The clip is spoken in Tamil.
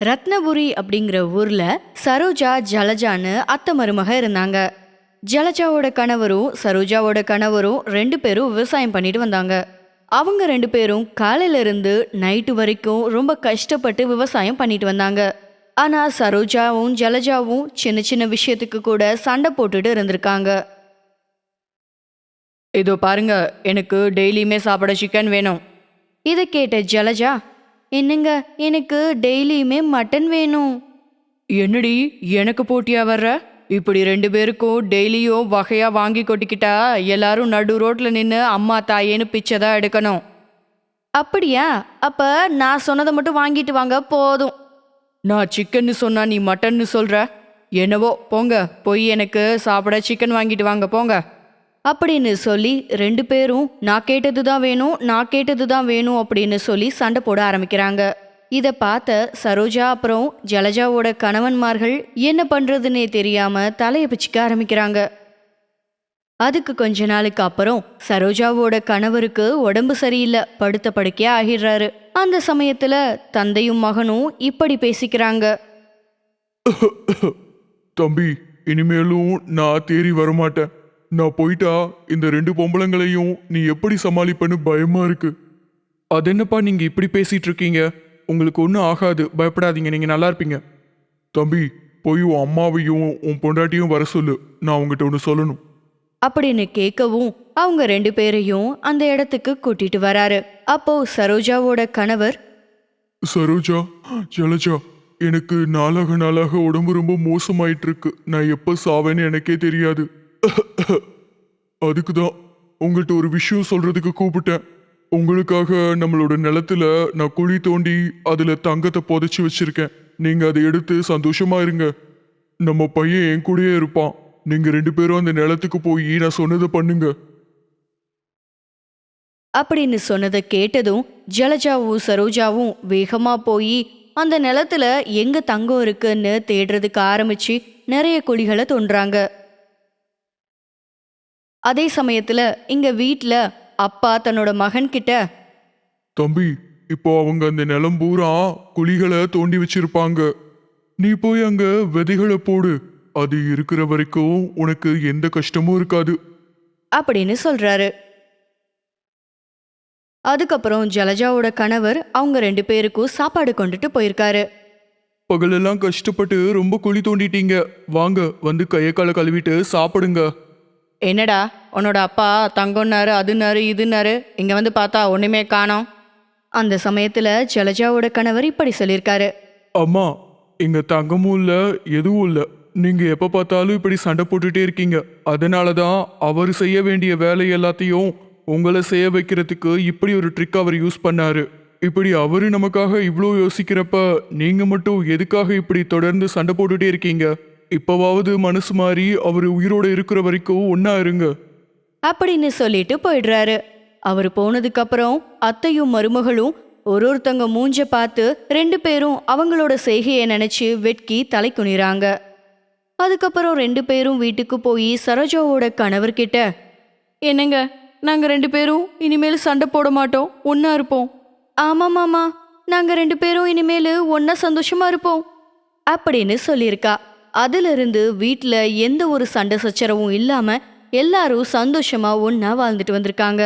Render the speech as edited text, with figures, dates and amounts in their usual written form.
ரத்னபுரி அப்படிங்கிற ஊர்ல சரோஜா ஜலஜான்னு அத்தை மருமக இருந்தாங்க. ஜலஜாவோட கணவரும் சரோஜாவோட கணவரும் ரெண்டு பேரும் விவசாயம் பண்ணிட்டு வந்தாங்க. அவங்க ரெண்டு பேரும் காலையில இருந்து நைட்டு வரைக்கும் ரொம்ப கஷ்டப்பட்டு விவசாயம் பண்ணிட்டு வந்தாங்க. ஆனா சரோஜாவும் ஜலஜாவும் சின்ன சின்ன விஷயத்துக்கு கூட சண்டை போட்டுட்டு இருந்திருக்காங்க. இதோ பாருங்க, எனக்கு டெய்லியுமே சாப்பிட சிக்கன் வேணும். இதை கேட்ட ஜலஜா, என்னங்க, எனக்கு டெய்லியுமே மட்டன் வேணும். என்னடி எனக்கு போட்டியா வர்ற? இப்படி ரெண்டு பேருக்கும் டெய்லியும் வகையா வாங்கி கொட்டிக்கிட்டா எல்லாரும் நடு ரோட்ல நின்று அம்மா தாயேன்னு பிச்சை தான் எடுக்கணும். அப்படியா? அப்ப நான் சொன்னதை மட்டும் வாங்கிட்டு வாங்க போதும். நான் சிக்கன்னு சொன்னா நீ மட்டன்னு சொல்ற? என்னவோ போங்க, போய் எனக்கு சாப்பிட சிக்கன் வாங்கிட்டு வாங்க போங்க அப்படின்னு சொல்லி ரெண்டு பேரும் நான் கேட்டது தான் வேணும், நான் கேட்டது தான் வேணும் அப்படின்னு சொல்லி சண்டை போட ஆரம்பிக்கிறாங்க. இதை பார்த்த சரோஜா அப்புறம் ஜலஜாவோட கணவன்மார்கள் என்ன பண்றதுன்னே தெரியாம தலையை பிச்சுக்க ஆரம்பிக்கிறாங்க. அதுக்கு கொஞ்ச நாளுக்கு அப்புறம் சரோஜாவோட கணவருக்கு உடம்பு சரியில்லை, படுத்த படுக்கையா ஆகிடுறாரு. அந்த சமயத்துல தந்தையும் மகனும் இப்படி பேசிக்கிறாங்க. தம்பி, இனிமேலும் நான் தேறி வரமாட்டேன். நான் போயிட்டா இந்த ரெண்டு பொம்பளைங்களையும் நீ எப்படி சமாளிப்பன்னு பயமா இருக்கு. அது என்னப்பா நீங்க இப்படி பேசிட்டு இருக்கீங்க? உங்களுக்கு ஒன்றும் ஆகாது, பயப்படாதீங்க, நீங்க நல்லா இருப்பீங்க. தம்பி, போய் உன் அம்மாவையும் உன் பொண்டாட்டியும் வர சொல்லு, நான் உங்ககிட்ட ஒன்று சொல்லணும் அப்படின்னு கேட்கவும் அவங்க ரெண்டு பேரையும் அந்த இடத்துக்கு கூட்டிட்டு வராரு. அப்போ சரோஜாவோட கணவர், சரோஜா, ஜலஜா, எனக்கு நாளாக உடம்பு ரொம்ப மோசமாயிட்டு இருக்கு. நான் எப்ப சாவேன்னு எனக்கே தெரியாது. அதுக்கு தான் உங்கள்கிட்ட ஒரு விஷயம் சொல்றதுக்கு கூப்பிட்டேன். உங்களுக்காக நம்மளோட நிலத்துல நான் குழி தோண்டி அதுல தங்கத்தை புதைச்சி வச்சிருக்கேன். நீங்க அதை எடுத்து சந்தோஷமா இருங்க. நம்ம பையன் என் கூடயே இருப்பான். நீங்க ரெண்டு பேரும் அந்த நிலத்துக்கு போய் நான் சொன்னதை பண்ணுங்க அப்படின்னு சொன்னதை கேட்டதும் ஜலஜாவும் சரோஜாவும் வேகமா போய் அந்த நிலத்துல எங்க தங்கம் இருக்குன்னு தேடுறதுக்கு ஆரம்பிச்சு நிறைய குழிகளை தோன்றாங்க. அதே சமயத்துல இங்க வீட்ல அப்பா தன்னோட மகன் கிட்ட, தம்பி, இப்போ அவங்க அந்த நிலம் பூரா குழிகளை தோண்டி வச்சிருப்பாங்க. நீ போய் அங்க விதைகளை போடு. அது இருக்கிற வரைக்கும் உனக்கு எந்த கஷ்டமும் இருக்காது அப்படின்னு சொல்றாரு. அதுக்கப்புறம் ஜலஜாவோட கணவர் அவங்க ரெண்டு பேருக்கும் சாப்பாடு கொண்டுட்டு போயிருக்காரு. பகலெல்லாம் கஷ்டப்பட்டு ரொம்ப குழி தோண்டிட்டீங்க. வாங்க, வந்து கையை காலை கழுவிட்டு சாப்பிடுங்க. என்னடா உன்னோட அப்பா தங்கம்னாரு, அதுனாரு, இதுனாரு, இங்க வந்து பார்த்தா ஒண்ணுமே காணோம். அந்த சமயத்துல ஜலஜாவோட கணவர் இப்படி சொல்லியிருக்காரு. அம்மா, இங்க தங்கமும் இல்ல, எதுவும் இல்ல. நீங்க எப்ப பார்த்தாலும் இப்படி சண்டை போட்டுட்டே இருக்கீங்க. அதனாலதான் அவர் செய்ய வேண்டிய வேலை எல்லாத்தையும் உங்களை செய்ய வைக்கிறதுக்கு இப்படி ஒரு ட்ரிக் அவர் யூஸ் பண்ணாரு. இப்படி அவரு நமக்காக இவ்வளோ யோசிக்கிறப்ப நீங்க மட்டும் எதுக்காக இப்படி தொடர்ந்து சண்டை போட்டுட்டே இருக்கீங்க? இப்பவாவது மனசு மாறி அவர் உயிரோட இருக்கிற வரைக்கும் ஒன்னா இருங்க அப்படின்னு சொல்லிட்டு போயிடுறாரு. அவர் போனதுக்கு அப்புறம் அத்தையும் மருமகளும் ஒருத்தங்க மூஞ்ச பார்த்து ரெண்டு பேரும் அவங்களோட செய்கையை நினைச்சு வெட்கி தலை குனிறாங்க. அதுக்கப்புறம் ரெண்டு பேரும் வீட்டுக்கு போய் சரோஜாவோட கணவர்கிட்ட, என்னங்க, நாங்க ரெண்டு பேரும் இனிமேல் சண்டை போட மாட்டோம், ஒன்னா இருப்போம். ஆமா மாமா, நாங்க ரெண்டு பேரும் இனிமேல் ஒன்னா சந்தோஷமா இருப்போம் அப்படின்னு சொல்லியிருக்கா. அதிலிருந்து வீட்டுல எந்த ஒரு சண்டை சச்சரவும் இல்லாம எல்லாரும் சந்தோஷமா ஒன்னா வாழ்ந்துட்டு வந்திருக்காங்க.